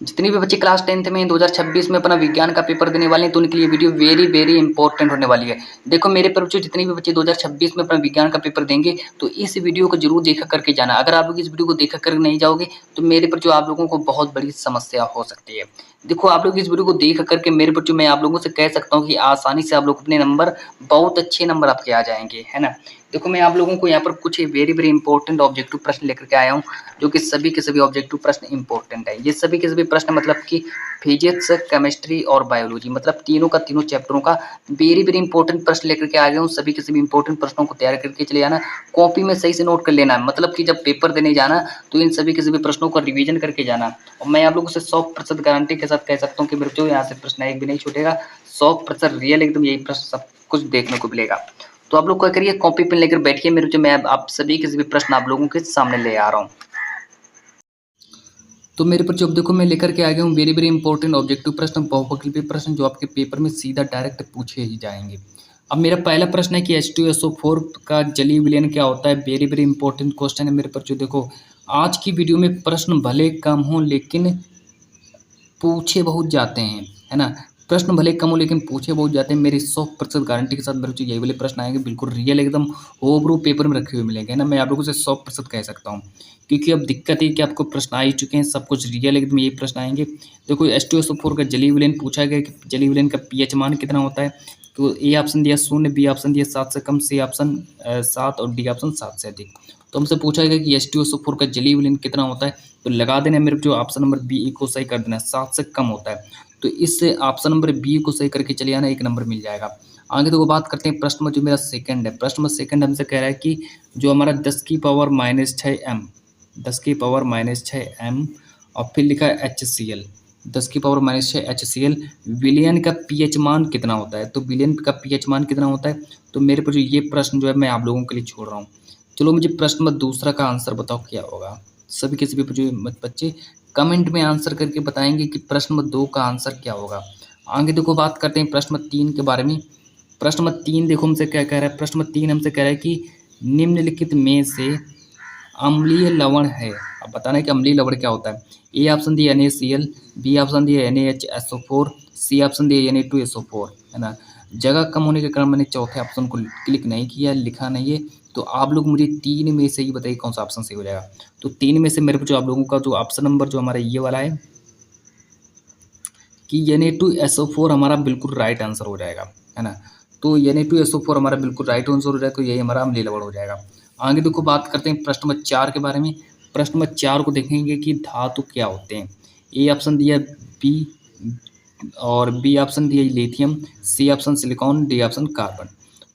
जितनी भी बच्चे क्लास 10th में 2026 में अपना विज्ञान का पेपर देने वाले हैं तो उनके लिए वीडियो वेरी वेरी इंपॉर्टेंट होने वाली है। देखो मेरे तरफ से जितने भी बच्चे 2026 में अपना विज्ञान का पेपर देंगे तो इस वीडियो को जरूर देखा करके जाना। अगर आप लोग इस वीडियो को देखा कर नहीं जाओगे तो मेरे पर जो आप लोगों को बहुत बड़ी समस्या हो सकती है। देखो आप लोग इस वीडियो को देख करके मेरे पर जो मैं आप लोगों से कह सकता हूँ कि आसानी से आप लोग अपने नंबर बहुत अच्छे नंबर आपके आ जाएंगे, है ना। देखो मैं आप लोगों को यहाँ पर कुछ वेरी वेरी इंपॉर्टेंट ऑब्जेक्टिव प्रश्न लेकर के आया हूँ जो कि सभी के सभी ऑब्जेक्टिव प्रश्न इंपॉर्टेंट है। ये सभी के सभी प्रश्न मतलब कि फिजिक्स, केमिस्ट्री और बायोलॉजी मतलब तीनों का तीनों चैप्टरों का वेरी वेरी इंपॉर्टेंट प्रश्न लेकर के आ गया हूँ। सभी के सभी इंपॉर्टेंट प्रश्नों को तैयार करके चले आना, कॉपी में सही से नोट कर लेना, मतलब कि जब पेपर देने जाना तो इन सभी के सभी प्रश्नों का रिवीजन करके जाना। और मैं आप लोगों से 100% गारंटी के साथ कह सकता हूँ कि मेरे जो यहाँ से प्रश्न एक भी नहीं छूटेगा, 100% रियल एकदम यही प्रश्न सब कुछ देखने को मिलेगा। तो आप लोग क्या करिए, कॉपी पेन लेकर बैठिए, मेरे जो मैं आप सभी के सभी प्रश्न आप लोगों के सामने ले आ रहा हूँ। तो मेरे पर जो अब देखो मैं लेकर के आ गया हूँ वेरी वेरी इंपॉर्टेंट ऑब्जेक्टिव प्रश्न, बहुविकल्पी प्रश्न जो आपके पेपर में सीधा डायरेक्ट पूछे ही जाएंगे। अब मेरा पहला प्रश्न है कि H2SO4 का जलीय विलयन क्या होता है। वेरी वेरी इंपॉर्टेंट क्वेश्चन है मेरे पर जो देखो आज की वीडियो में प्रश्न भले कम हो लेकिन पूछे बहुत जाते हैं, है ना। प्रश्न भले कम हो लेकिन पूछे बहुत जाते हैं। मेरी 100% गारंटी के साथ मेरे को यही वाले प्रश्न आएंगे, बिल्कुल रियल एकदम ओबरू पेपर में रखे हुए मिलेंगे, है ना। मैं आप लोगों से 100% कह सकता हूँ क्योंकि अब दिक्कत है कि आपको प्रश्न आ ही चुके हैं, सब कुछ रियल एकदम यही प्रश्न आएंगे। देखो H2SO4 का जलीय विलयन पूछा गया कि जलीय विलयन का पीएच मान कितना होता है। तो ए ऑप्शन दिया 0, बी ऑप्शन दिया 7 से कम, सी ऑप्शन 7 और डी ऑप्शन 7 से अधिक। तो हमसे पूछा गया कि H2SO4 का जलीय विलयन कितना होता है। तो लगा देना मेरे जो ऑप्शन नंबर बी को सही कर देना, 7 से कम होता है। तो इससे ऑप्शन नंबर बी को सही करके चले आना, 1 नंबर मिल जाएगा। आगे तो वो बात करते हैं प्रश्न में जो मेरा सेकंड है। प्रश्न में सेकंड हमसे कह रहा है कि जो हमारा 10⁻⁻6 m 10⁻⁻6 m और फिर लिखा है HCl 10⁻⁻6 HCl विलयन का पीएच मान कितना होता है। तो विलयन का पीएच मान कितना होता है। तो मेरे पर जो ये प्रश्न जो है मैं आप लोगों के लिए छोड़ रहा हूँ। चलो मुझे प्रश्न में दूसरा का आंसर बताओ क्या होगा। सभी के सभी जो बच्चे कमेंट में आंसर करके बताएंगे कि प्रश्न नंबर 2 का आंसर क्या होगा। आगे देखो बात करते हैं प्रश्न नंबर 3 के बारे में। प्रश्न नंबर 3 देखो हमसे क्या कह रहा है। प्रश्न नंबर 3 हमसे कह रहा है कि निम्नलिखित में से अम्लीय लवण है। अब बताना है कि अम्लीय लवण क्या होता है। ए ऑप्शन दिया NaCl, बी ऑप्शन दिया NaHSO4, सी ऑप्शन दिया Na2SO4, है ना। जगह कम होने के कारण मैंने चौथे ऑप्शन को क्लिक नहीं किया, लिखा नहीं है। तो आप लोग मुझे 3 में से ही बताइए कौन सा ऑप्शन सही हो जाएगा। तो 3 में से मेरे को जो आप लोगों का जो ऑप्शन नंबर जो हमारा ये वाला है कि Na2SO4 हमारा बिल्कुल राइट आंसर हो जाएगा, है ना। तो Na2SO4 हमारा बिल्कुल राइट आंसर हो जाएगा, तो यही हमारा अम्लीय लवण हो जाएगा। आगे देखो बात करते हैं प्रश्न नंबर 4 के बारे में। प्रश्न नंबर 4 को देखेंगे कि धातु क्या होते हैं। ए ऑप्शन दिया बी और बी ऑप्शन दिया lithium, C option silicon, D option carbon.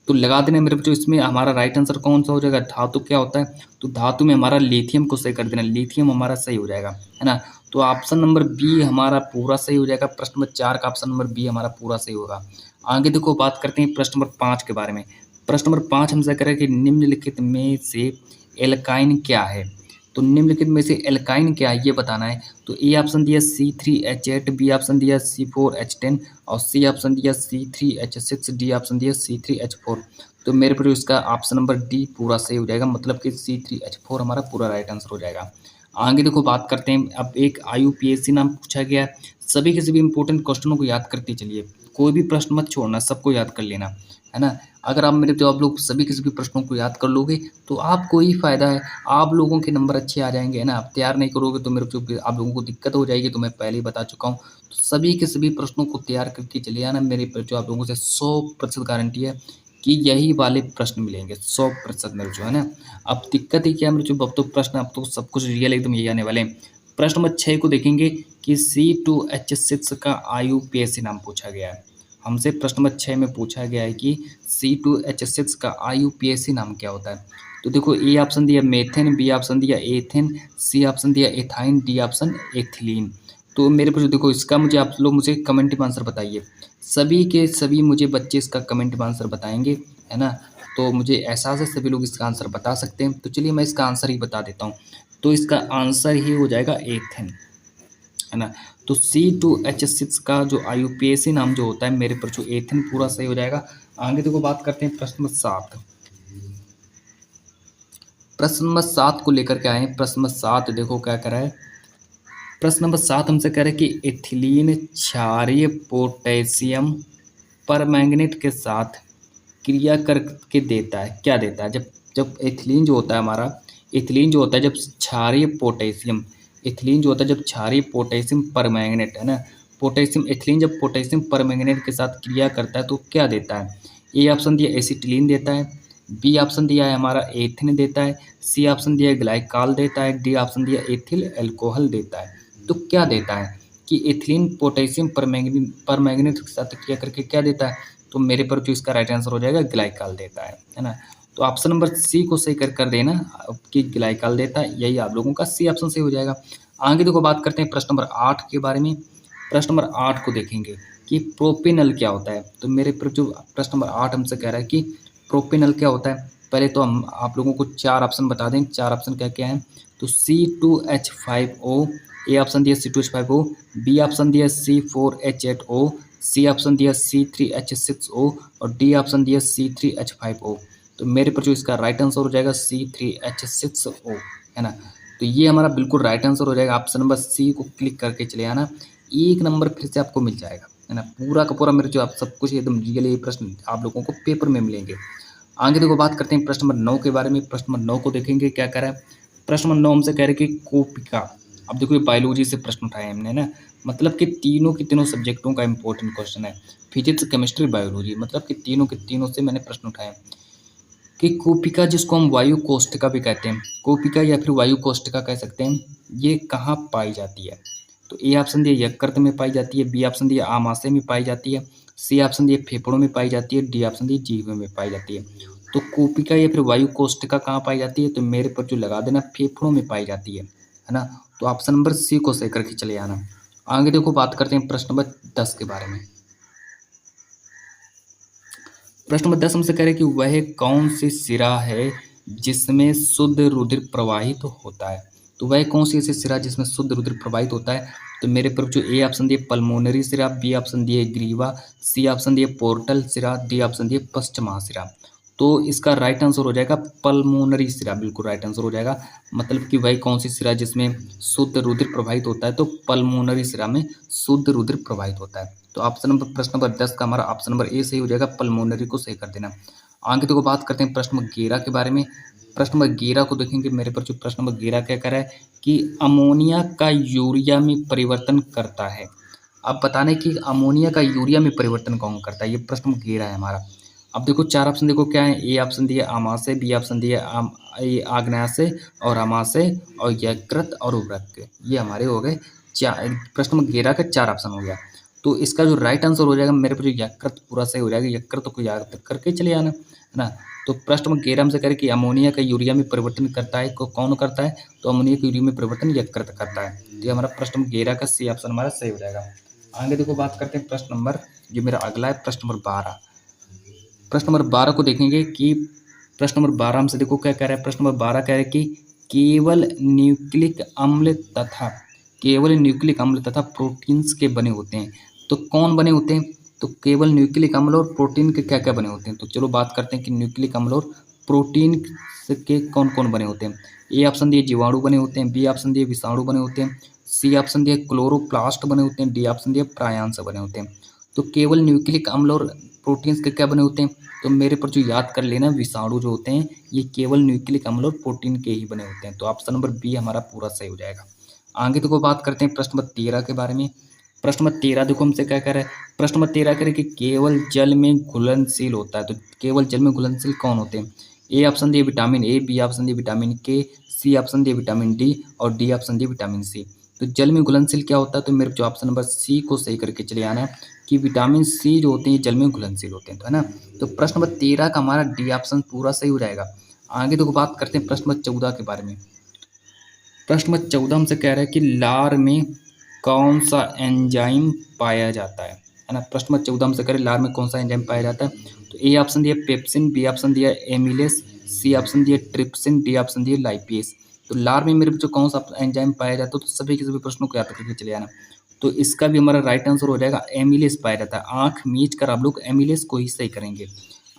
तो लगा देना मेरे जो इसमें हमारा राइट आंसर कौन सा हो जाएगा। धातु क्या होता है। तो धातु में हमारा लिथियम को सही कर देना, लिथियम हमारा सही हो जाएगा, है ना। तो ऑप्शन नंबर बी हमारा पूरा सही हो जाएगा। प्रश्न नंबर 4 का ऑप्शन नंबर बी हमारा पूरा सही होगा। आगे देखो बात करते हैं प्रश्न नंबर 5 के बारे में। प्रश्न नंबर 5 हमसे कह रहा है कि निम्नलिखित में से एल्काइन क्या है। तो निम्नलिखित में से एल्काइन क्या है ये बताना है। तो ए ऑप्शन दिया C3H8, बी ऑप्शन दिया C4H10 और सी ऑप्शन दिया C3H6, डी ऑप्शन दिया C3H4। तो मेरे पर इसका ऑप्शन नंबर डी पूरा सही हो जाएगा, मतलब कि C3H4 हमारा पूरा राइट आंसर हो जाएगा। आगे देखो बात करते हैं। अब एक IUPAC नाम पूछा गया है। सभी के सभी इंपॉर्टेंट क्वेश्चनों को याद करते चलिए, कोई भी प्रश्न मत छोड़ना, सबको याद कर लेना, है ना। अगर आप मेरे जो आप लोग सभी के सभी प्रश्नों को याद कर लोगे तो आपको ही फायदा है, आप लोगों के नंबर अच्छे आ जाएंगे, है ना। आप तैयार नहीं करोगे तो मेरे जो आप लोगों को दिक्कत हो जाएगी, तो मैं पहले ही बता चुका हूँ। तो सभी के सभी प्रश्नों को तैयार करके चले आना। मेरे पर जो आप लोगों से 100% गारंटी है कि यही वाले प्रश्न मिलेंगे, 100% मेरे जो है ना। अब दिक्कत ही क्या है मेरे जो अब तो प्रश्न अब तो सब कुछ रियल एकदम यही आने वाले हैं। प्रश्न नंबर 6 को देखेंगे कि C2H6 का IUPAC नाम पूछा गया है। हमसे प्रश्न नंबर 6 में पूछा गया है कि C2H6 का IUPAC नाम क्या होता है। तो देखो ए ऑप्शन दिया मेथेन, बी ऑप्शन दिया एथेन, सी ऑप्शन दिया एथाइन, डी ऑप्शन एथिलीन। तो मेरे पास देखो इसका मुझे आप लोग मुझे कमेंट में आंसर बताइए। सभी के सभी मुझे बच्चे इसका कमेंट में आंसर बताएंगे, है ना। तो मुझे एहसास है सभी लोग इसका आंसर बता सकते हैं। तो चलिए मैं इसका आंसर ही बता देता हूँ। तो इसका आंसर ही हो जाएगा एथेन, है ना। तो C2H6 का जो IUPAC नाम जो होता है मेरे पर जो एथेन पूरा सही हो जाएगा। आगे देखो बात करते हैं प्रश्न नंबर 7। प्रश्न नंबर 7 को लेकर के आए हैं। प्रश्न नंबर 7 देखो क्या कर रहा है प्रश्न नंबर 7 हमसे कह रहे हैं कि एथिलीन क्षारीय पोटेशियम परमैंगनेट के साथ क्रिया करके देता है, क्या देता है? जब जब एथिलीन जो होता है हमारा, एथिलीन जो होता है जब क्षारीय पोटेशियम, एथिलीन जो होता है जब क्षारीय पोटेशियम परमैंगनेट है ना, पोटेशियम एथिलीन जब पोटेशियम परमैंगनेट के साथ क्रिया करता है तो क्या देता है? ए ऑप्शन दिया एसिटिलीन देता है, बी ऑप्शन दिया है हमारा एथिन देता है, सी ऑप्शन दिया है ग्लाइकॉल देता है, डी ऑप्शन दिया एथिल अल्कोहल देता है। तो क्या देता है कि एथिलीन पोटेशियम परमैंगनेट के साथ क्रिया करके क्या देता है? तो मेरे पर जो इसका राइट आंसर हो जाएगा ग्लाइकॉल देता है ना। तो ऑप्शन नंबर सी को सही कर देना कि ग्लाइकॉल देता है, यही आप लोगों का सी ऑप्शन सही हो जाएगा। आगे देखो बात करते हैं प्रश्न नंबर 8 के बारे में। प्रश्न नंबर 8 को देखेंगे कि प्रोपेनल क्या होता है। तो मेरे पर जो प्रश्न नंबर 8 हमसे कह रहा है कि प्रोपेनल क्या होता है। पहले तो हम आप लोगों को 4 ऑप्शन बता दें, 4 ऑप्शन क्या क्या हैं। तो C2H5O, ए ऑप्शन दिया C2H5O, बी ऑप्शन दिया C4H8O, सी ऑप्शन दिया C3H6O और डी ऑप्शन दिया C3H5O। तो मेरे पर जो इसका राइट आंसर हो जाएगा C3H6O, है ना। तो ये हमारा बिल्कुल राइट आंसर हो जाएगा। ऑप्शन नंबर सी को क्लिक करके चले आना, 1 नंबर फिर से आपको मिल जाएगा, है ना। पूरा का पूरा मेरे जो आप सब कुछ एकदम रियल ये प्रश्न आप लोगों को पेपर में मिलेंगे। आगे देखो बात करते हैं प्रश्न नंबर 9 के बारे में। प्रश्न नंबर 9 को देखेंगे क्या कह रहा है। प्रश्न नंबर 9 हमसे कह रहे हैं कि कोपिका, अब देखो ये बायोलॉजी से प्रश्न उठाए हमने ना, मतलब कि तीनों के तीनों सब्जेक्टों का इंपॉर्टेंट क्वेश्चन है, फिजिक्स केमिस्ट्री बायोलॉजी, मतलब कि तीनों के तीनों से मैंने प्रश्न उठाए कि कोपिका जिसको हम वायु कोष्ठिका भी कहते हैं, कोपिका या फिर वायु कोष्ठिका कह सकते हैं, ये कहाँ पाई जाती है? तो ए ऑप्शन दिया यकृत में पाई जाती है, बी ऑप्शन दिया आमाशय में पाई जाती है, सी ऑप्शन दिया फेफड़ों में पाई जाती है, डी ऑप्शन दिया जीभ में पाई जाती है। तो कोपिका या फिर वायु कोष्ठिका कहाँ पाई जाती है? तो मेरे पर जो लगा देना फेफड़ों में पाई जाती है ना। तो ऑप्शन नंबर सी को सही करके चले आना। आगे देखो बात करते हैं प्रश्न नंबर 10 के बारे में। प्रश्न नंबर 10 हमसे कह रहे हैं कि वह कौन सी सिरा है जिसमें शुद्ध रुधिर प्रवाहित होता है। तो वह कौन सी ऐसी सिरा जिसमें शुद्ध रुधिर प्रवाहित होता है? तो मेरे पर जो ए ऑप्शन दिए पल्मोनरी सिरा, बी ऑप्शन दिए ग्रीवा, सी ऑप्शन दिए पोर्टल सिरा, डी ऑप्शन दिए पश्चमहासिरा। तो इसका राइट आंसर हो जाएगा पल्मोनरी सिरा, बिल्कुल राइट आंसर हो जाएगा। मतलब कि वही कौन सी सिरा जिसमें शुद्ध रुधिर प्रवाहित होता है? तो पल्मोनरी सिरा में शुद्ध रुधिर प्रवाहित होता है। तो ऑप्शन नंबर प्रश्न नंबर 10 का हमारा ऑप्शन नंबर ए सही हो जाएगा, पल्मोनरी को सही कर देना। आगे देखो बात करते हैं प्रश्न नंबर 11 के बारे में। प्रश्न नंबर 11 को देखेंगे, मेरे पर जो प्रश्न नंबर 11 क्या कर रहा है कि अमोनिया का यूरिया में परिवर्तन करता है। अब बताने कि अमोनिया का यूरिया में परिवर्तन कौन करता है, ये प्रश्न नंबर 11 है हमारा। अब देखो 4 ऑप्शन देखो क्या है। ए ऑप्शन दिया आमाशय, बी ऑप्शन दिया आग्नेयाशय और अमाशय और यकृत और उर्वरक। ये हमारे हो गए प्रश्न नंबर 11 का 4 ऑप्शन हो गया। तो इसका जो राइट आंसर हो जाएगा मेरे पर जो यकृत पूरा सही हो जाएगा, यकृत को याद करके चले आना, है ना। तो प्रश्न नंबर 11 हमसे करें कि अमोनिया का यूरिया में परिवर्तन करता है, को कौन करता है? तो अमोनिया के यूरिया में परिवर्तन यकृत करता है। तो ये हमारा प्रश्न नंबर 11 का सी ऑप्शन हमारा सही हो जाएगा। आगे देखो बात करते हैं प्रश्न नंबर, जो मेरा अगला है प्रश्न नंबर 12। प्रश्न नंबर 12 को देखेंगे कि प्रश्न नंबर 12 हमसे देखो क्या कह रहा है। प्रश्न नंबर 12 कह रहा है कि केवल न्यूक्लिक अम्ल तथा केवल न्यूक्लिक अम्ल तथा प्रोटीन्स के बने होते हैं। तो कौन बने होते हैं? तो केवल न्यूक्लिक अम्ल और प्रोटीन के क्या क्या बने होते हैं। तो चलो बात करते हैं कि न्यूक्लिक अम्ल और प्रोटीन के कौन कौन बने होते हैं। ए ऑप्शन दिए जीवाणु बने होते हैं, बी ऑप्शन दिए विषाणु बने होते हैं, सी ऑप्शन दिए क्लोरोप्लास्ट बने होते हैं, डी ऑप्शन दिए प्रायांश बने होते हैं। तो केवल न्यूक्लिक अम्ल और प्रोटीन्स के क्या बने होते हैं? तो मेरे पर जो याद कर लेना विषाणु जो होते हैं ये केवल न्यूक्लिक अम्ल और प्रोटीन के ही बने होते हैं। तो ऑप्शन नंबर बी हमारा पूरा सही हो जाएगा। आगे देखो बात करते हैं प्रश्न नंबर 13 के बारे में। प्रश्न नंबर 13 देखो हमसे क्या कह रहा है। प्रश्न नंबर 13 कह रहे कि केवल जल में घुलनशील होता है। तो केवल जल में घुलनशील कौन होते हैं? ए ऑप्शन दिए विटामिन ए, बी ऑप्शन दिए विटामिन के, सी ऑप्शन दिए विटामिन डी और डी ऑप्शन दिए विटामिन सी। तो जल में घुलनशील क्या होता है? तो मेरे जो ऑप्शन नंबर सी को सही करके चले आना है कि विटामिन सी जो होते हैं जल में घुलनशील होते हैं, तो है ना। तो प्रश्न नंबर 13 का हमारा डी ऑप्शन पूरा सही हो जाएगा। आगे देखो बात करते हैं प्रश्न नंबर 14 के बारे में। प्रश्न नंबर 14 हमसे कह रहा है कि लार में कौन सा एंजाइम पाया जाता है ना। प्रश्न नंबर 14 हमसे कह रहे हैं लार में कौन सा एंजाइम पाया जाता है। तो ए ऑप्शन दिया पेप्सिन, बी ऑप्शन दिया एमिलेस, सी ऑप्शन दिया ट्रिप्सिन, डी ऑप्शन दिया लाइपेस। तो लार में मेरे जो कौन सा एंजाइम पाया जाता है, तो सभी के सभी प्रश्नों को याद करके चले आना। तो इसका भी हमारा राइट आंसर हो जाएगा एमिलेस पाया जाता है। आंख मीच कर आप लोग एमिलेस को ही सही करेंगे।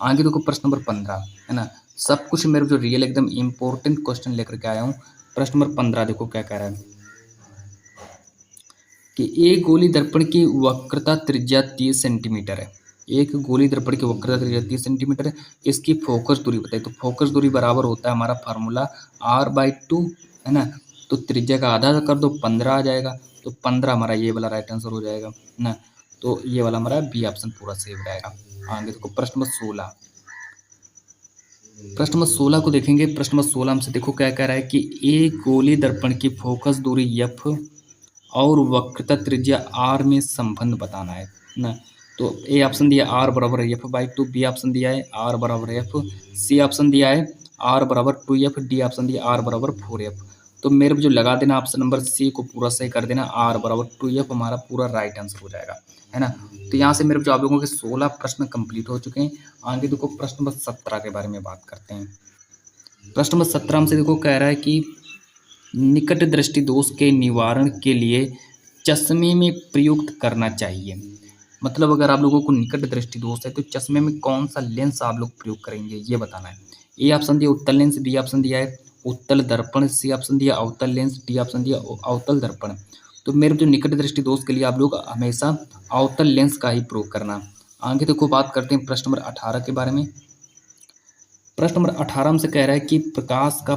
आगे देखो प्रश्न नंबर 15, है ना। सब कुछ मेरे जो रियल एकदम इंपॉर्टेंट क्वेश्चन लेकर के आया हूँ। प्रश्न नंबर 15 देखो क्या कह रहा है। कि एक गोली दर्पण की वक्रता त्रिज्या 30 सेंटीमीटर है। एक गोली दर्पण की वक्रता त्रिज्या 30 सेंटीमीटर है। इसकी फोकस दूरी बताइए। तो फोकस दूरी बराबर होता है हमारा फार्मूला r/2, है ना। तो त्रिज्या का आधा कर दो, 15 आ जाएगा। तो 15 हमारा ये वाला राइट आंसर हो जाएगा, है ना। तो ये वाला हमारा बी ऑप्शन पूरा सही हो जाएगा। आगे देखो प्रश्न नंबर 16। प्रश्न नंबर 16 को देखेंगे। प्रश्न नंबर 16 हमसे देखो क्या कह रहा है कि एक गोली दर्पण की फोकस दूरी f और वक्रता त्रिज्या r में संबंध बताना है ना। तो ए ऑप्शन दिया r बराबर f/2, बी ऑप्शन दिया है r बराबर f, सी ऑप्शन दिया है r बराबर 2f, डी ऑप्शन दिया r बराबर 4f। तो मेरे को जो लगा देना ऑप्शन नंबर सी को पूरा सही कर देना, r बराबर 2f हमारा पूरा राइट आंसर हो जाएगा, है ना। तो यहाँ से मेरे जो आप लोगों के 16 प्रश्न कंप्लीट हो चुके हैं। आगे देखो प्रश्न नंबर 17 के बारे में बात करते हैं। प्रश्न नंबर 17 हमसे देखो कह रहा है कि निकट दृष्टि दोष के निवारण के लिए चश्मे में प्रयुक्त करना चाहिए। मतलब अगर आप लोगों को निकट दृष्टि दोष है तो चश्मे में कौन सा लेंस आप लोग प्रयोग करेंगे ये बताना है। ए ऑप्शन दिया उत्तल लेंस, बी ऑप्शन दिया है उत्तल दर्पण, सी ऑप्शन दिया अवतल लेंस, डी ऑप्शन दिया अवतल दर्पण। तो मेरे जो निकट दृष्टि दोष के लिए आप लोग हमेशा अवतल लेंस का ही प्रयोग करना। आगे देखो बात करते हैं प्रश्न नंबर 18 के बारे में। प्रश्न नंबर 18 हमसे कह रहा है कि प्रकाश का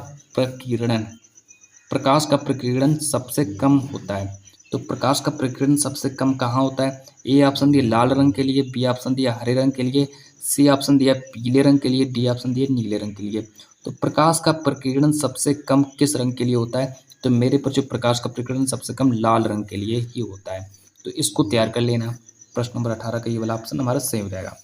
प्रकीर्णन सबसे कम होता है। तो प्रकाश का प्रकीर्णन सबसे कम कहाँ होता है। ए ऑप्शन दिया लाल रंग के लिए, बी ऑप्शन दिया हरे रंग के लिए, सी ऑप्शन दिया पीले रंग के लिए, डी ऑप्शन दिया नीले रंग के लिए। तो प्रकाश का प्रकीर्णन सबसे कम किस रंग के लिए होता है। तो मेरे पर जो प्रकाश का प्रकीर्णन सबसे कम लाल रंग के लिए ही होता है। तो इसको तैयार कर लेना। प्रश्न नंबर 18 का ये वाला ऑप्शन हमारा सही हो जाएगा।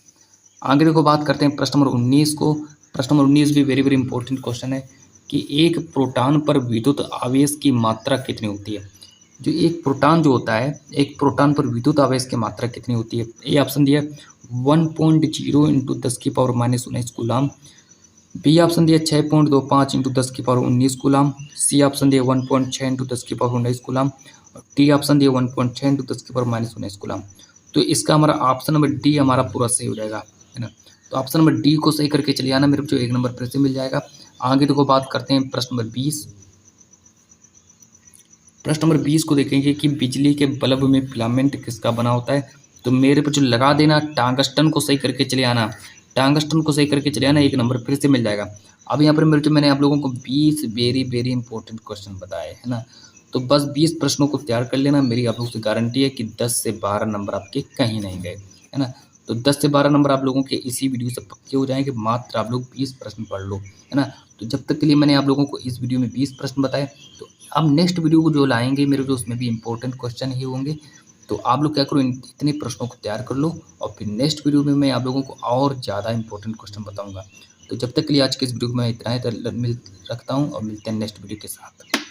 आगे देखो बात करते हैं प्रश्न नंबर 19 को। प्रश्न नंबर 19 भी वेरी वेरी इंपॉर्टेंट क्वेश्चन है कि एक प्रोटॉन पर विद्युत आवेश की मात्रा कितनी होती है। जो एक प्रोटॉन जो होता है, एक प्रोटॉन पर विद्युत आवेश की मात्रा कितनी होती है। ए ऑप्शन दिया 1.0 इंटू 10⁻19 कूलाम, बी ऑप्शन दिया 6.25 इंटू 10⁻19 कूलाम, सी ऑप्शन दिया 1.6 इंटू 10⁻19 कूलाम, डी ऑप्शन दिया 1.6 इंटू 10⁻19 कूलाम। तो इसका हमारा ऑप्शन नंबर डी हमारा पूरा सही हो जाएगा, है ना। तो ऑप्शन नंबर डी को सही करके चले आना, मेरे को जो 1 नंबर फिर से मिल जाएगा। आगे देखो बात करते हैं प्रश्न नंबर 20। प्रश्न नंबर 20 को देखेंगे कि बिजली के बल्ब में फिलामेंट किसका बना होता है। तो मेरे पर जो लगा देना टंगस्टन को सही करके चले आना, टंगस्टन को सही करके चले आना, 1 नंबर फिर से मिल जाएगा। अब यहाँ पर मेरे जो मैंने आप लोगों को 20 वेरी वेरी इंपॉर्टेंट क्वेश्चन बताए, है ना। तो बस 20 प्रश्नों को तैयार कर लेना। मेरी आप लोगों से गारंटी है कि 10 से 12 नंबर आपके कहीं नहीं गए, है ना। तो 10 से 12 नंबर आप लोगों के इसी वीडियो से पक्के हो जाएंगे। मात्र आप लोग 20 प्रश्न पढ़ लो, है ना। तो जब तक के लिए मैंने आप लोगों को इस वीडियो में 20 प्रश्न बताए, तो अब नेक्स्ट वीडियो को जो लाएंगे मेरे जो उसमें भी इंपॉर्टेंट क्वेश्चन ही होंगे। तो आप लोग क्या करो, इतने प्रश्नों को तैयार कर लो और फिर नेक्स्ट वीडियो में मैं आप लोगों को और ज़्यादा इंपॉर्टेंट क्वेश्चन बताऊंगा। तो जब तक के लिए आज के इस वीडियो में मैं इतना ही रखता हूँ और मिलते हैं नेक्स्ट वीडियो के साथ।